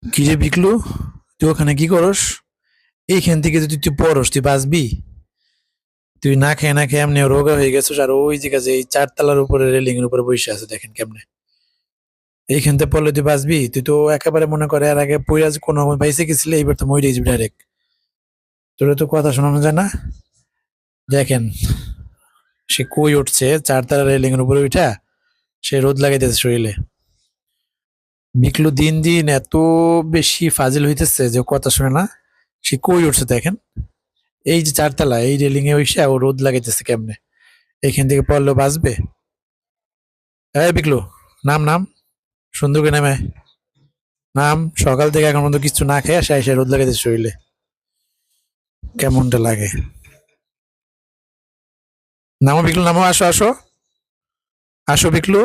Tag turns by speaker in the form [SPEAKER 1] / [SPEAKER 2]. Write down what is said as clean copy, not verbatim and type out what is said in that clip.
[SPEAKER 1] কি রে বিকলু, তুই ওখানে কি করস? এইখান থেকে যদি তুই পড়স তুই বাঁচবি? তুই না খেয়ে না খেয়ে এমনি রোগা হয়ে গেছিস, আর ওই যে কাছে এই চারতলার উপরে রেলিং এর উপরে বসে আছে, দেখেন কেমনে। এইখান থেকে পড়লে তুই বাঁচবি? তুই তো একেবারে মনে করে এর আগে পইরা যে কোনো বাইসে গেছিলে, এইবার তো মরে যাবি ডাইরেক্ট। তোর তো কথা শোনানো যায় না। দেখেন, সে কই উঠছে চারতলা রেলিং এর উপরে উঠা, সে রোদ লাগাইতেছে শরীরে। বিকলু দিন দিন এত বেশি ফাজিল হইতেছে যে ও কথা শুনে না। সে কই উঠছে দেখেন, এই যে চারতলা এই রেলিং এ বসে ও রোদ লাগাইতেছে কেমনে। এইখান থেকে পড়লেও বাঁচবে? এই বিকলু, নাম নাম, সুন্দর করে নামে নাম। সকাল থেকে এখন পর্যন্ত কিছু না খেয়ে আসে এসে রোদ লাগাইতেছে শরীরে, কেমনটা লাগে। নামো বিকলু, নামো, আসো আসো, আসো বিকলু।